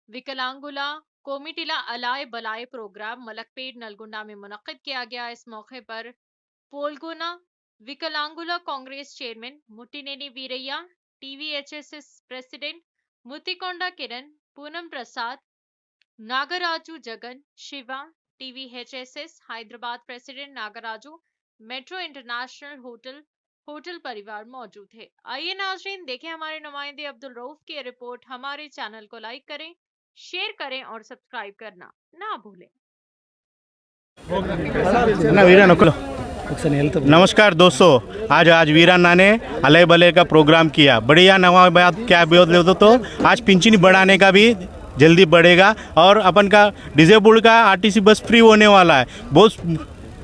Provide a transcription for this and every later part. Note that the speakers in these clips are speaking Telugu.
विकलांगुला कोमिटिला अलाय बलाय प्रोग्राम मलकपेट नलगुंडा में मुनक्किद किया गया। इस मौके पर पोलगोना विकलांगुला Congress chairman Muttineni Veeraiah, TVHSS president Muthikonda Kiran, Poonam Prasad, Nagaraju Jagan, Shiva, TVHSS Hyderabad president Nagaraju, metro international hotel परिवार मौजूद थे। आइए नाज़रीन देखें हमारे नुमाइंदे अब्दुल रऊफ की रिपोर्ट। हमारे चैनल को लाइक करें, शेयर करें और सब्सक्राइब करना ना भूलें। नमस्कार दोस्तों, आज वीरान्ना ने अले बले का प्रोग्राम किया। बढ़िया नवा बात क्या बोल तो आज पिंचनी बढ़ाने का भी जल्दी बढ़ेगा और अपन का डिसेबल्ड का आरटीसी बस फ्री होने वाला है। बहुत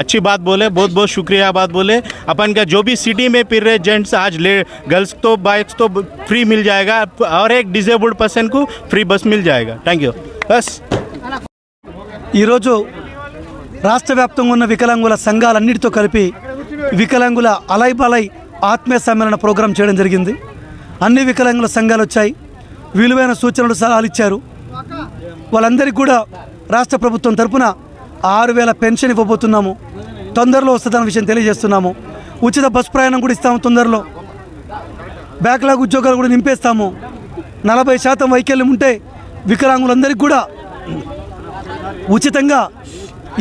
अच्छी बात बोले, बहुत बहुत शुक्रिया बात बोले। अपन का जो भी सिटी में फिर रहे जेंट्स आज गर्ल्स तो बाइक्स तो फ्री मिल जाएगा और एक डिसेबल्ड पर्सन को फ्री बस मिल जाएगा। Thank you. बस రాష్ట్ర వ్యాప్తంగా ఉన్న వికలాంగుల సంఘాలన్నిటితో కలిపి వికలాంగుల అలై బలై ఆత్మీయ సమ్మేళన ప్రోగ్రాం చేయడం జరిగింది। అన్ని వికలాంగుల సంఘాలు వచ్చాయి, విలువైన సూచనలు సలహాలు ఇచ్చారు। వాళ్ళందరికీ కూడా రాష్ట్ర ప్రభుత్వం తరపున 6000 పెన్షన్ ఇవ్వబోతున్నాము, తొందరలో వస్తుందన్న విషయం తెలియజేస్తున్నాము। ఉచిత బస్ ప్రయాణం కూడా ఇస్తాము తొందరలో। బ్యాక్లాగ్ ఉద్యోగాలు కూడా నింపేస్తాము। 40% వైకల్యం ఉంటే వికలాంగులందరికీ కూడా ఉచితంగా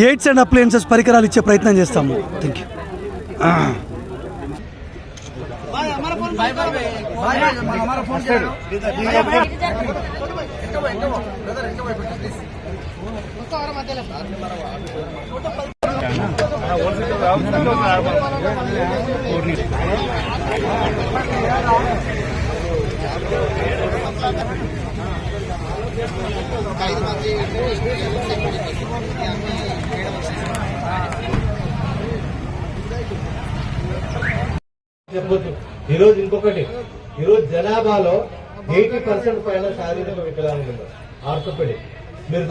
ఎయిడ్స్ అండ్ అప్లయన్సెస్ పరికరాలు ఇచ్చే ప్రయత్నం చేస్తాము। థ్యాంక్ ఈరోజు ఇంకొకటి, ఈరోజు జనాభాలో 80% పైన శారీరక వికలాంగులు ఆర్థోపెడిక్। మీరు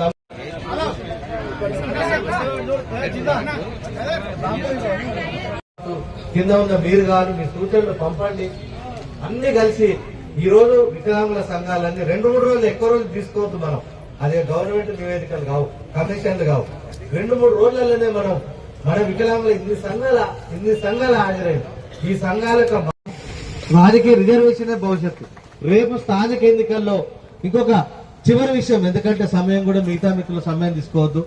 కింద ఉన్న మీరు కాదు, మీ సూచనలు పంపండి, అన్ని కలిసి ఈరోజు వికలాంగుల సంఘాలన్నీ 2-3 రోజులు ఎక్కువ రోజులు తీసుకోవద్దు మనం। అదే గవర్నమెంట్ నివేదికలు కావు, కమిషన్లు కావు, 2-3 రోజులలోనే మనం మన వికలాంగుల ఇన్ని సంఘాలు హాజరైంది। ఈ సంఘాలకు రాజకీయ రిజర్వేషన్ భవిష్యత్తు। రేపు స్థానిక ఎన్నికల్లో ఇంకొక చివరి విషయం, ఎందుకంటే సమయం కూడా మిగతా మిత్రులు సమయం తీసుకోవద్దు।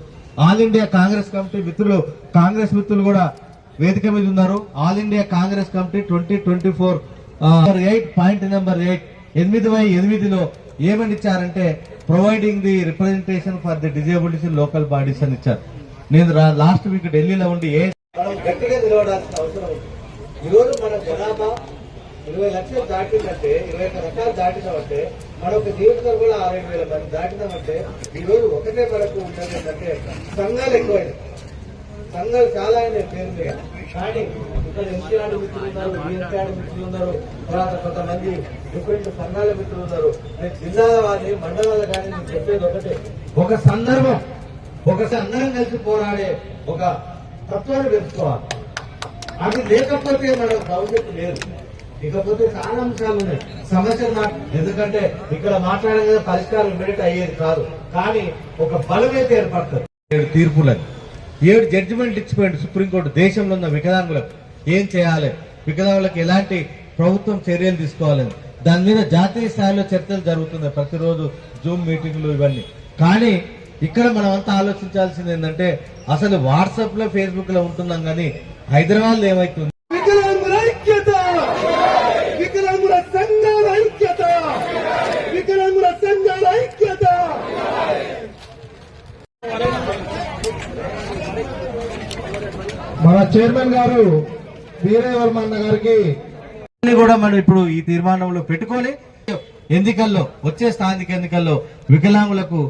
ఆల్ ఇండియా కాంగ్రెస్ కమిటీ మిత్రులు, కాంగ్రెస్ మిత్రులు కూడా వేదిక మీద ఉన్నారు। All India Congress committee 2024 point number 8/8లో ఏమని ఇచ్చారంటే providing the representation for the disabilities in local bodies అని ఇచ్చారు। నేను లాస్ట్ వీక్ ఢిల్లీలో ఉండి గట్టిగా నిలబడాల్సిన అవసరం ఉంది। ఈరోజు మన జనాభా 20 లక్షలు దాటిందంటే, 21 రకాలు దాటినామంటే, మన ఒక నియోజకవర్గంలో 6000 మంది దాటినామంటే ఈరోజు ఒకటే మనకు ఉన్నది ఏంటంటే సంఘాలు ఎక్కువైనాయి। సంఘాలు చాలా అయినాయి పేరు మీద, కానీ ఇక్కడ ఎన్సీఆర్ మిత్రులు ఉన్నారు, బిఎన్సీఆర్ మిత్రులు ఉన్నారు, తర్వాత కొంతమంది డిఫరెంట్ సంఘాల మిత్రులు ఉన్నారు। నేను జిల్లాల వారిని, మండలాలు కానీ నేను చెప్పేది ఒకటే, ఒక సందర్భం, అందరం కలిసి పోరాడే ఒక తత్వాన్ని పెంచుకోవాలి। అది లేకపోతే మన భవిష్యత్తు లేదు। ఇకపోతే చాలా అంశాలు ఉన్నాయి, సమస్యలు ఎందుకంటే ఇక్కడ మాట్లాడే పరిష్కారం ఇమ్మీడియట్ అయ్యేది కాదు, కానీ ఒక బలం అయితే ఏర్పడుతుంది। 7 తీర్పులని, 7 జడ్జిమెంట్ ఇచ్చిపోయింది సుప్రీంకోర్టు దేశంలో ఉన్న వికలాంగులకు ఏం చేయాలి, వికలాంగులకు ఎలాంటి ప్రభుత్వం చర్యలు తీసుకోవాలని దాని మీద జాతీయ స్థాయిలో చర్చలు జరుగుతున్నాయి ప్రతిరోజు, జూమ్ మీటింగ్లు ఇవన్నీ। కానీ ఇక్కడ మనం అంతా ఆలోచించాల్సింది ఏంటంటే అసలు వాట్సాప్ లో, ఫేస్బుక్ లో ఉంటున్నాం, కానీ హైదరాబాద్ లో ఏమైతుంది? వికలాంగుల ఐక్యత, వికలాంగుల సంఘాల ఐక్యత, వికలాంగుల సంఘాల ఐక్యత। మన చైర్మన్ గారు వీరవర్మన్న గారికి కూడా మనం ఇప్పుడు ఈ తీర్మానంలో పెట్టుకొని ఎన్నికల్లో, వచ్చే స్థానిక ఎన్నికల్లో వికలాంగులకు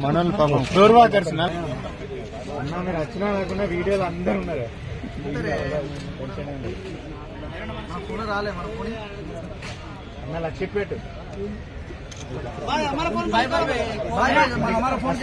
మనల్ని పాపం ఫ్లోర్ వాకర్స్ అన్న మీరు వచ్చినా లేకుండా వీడియోలు అందరు ఉన్నారు అన్న లక్ష పెట్టు हमारा फोन बाय बाय हमारा फोन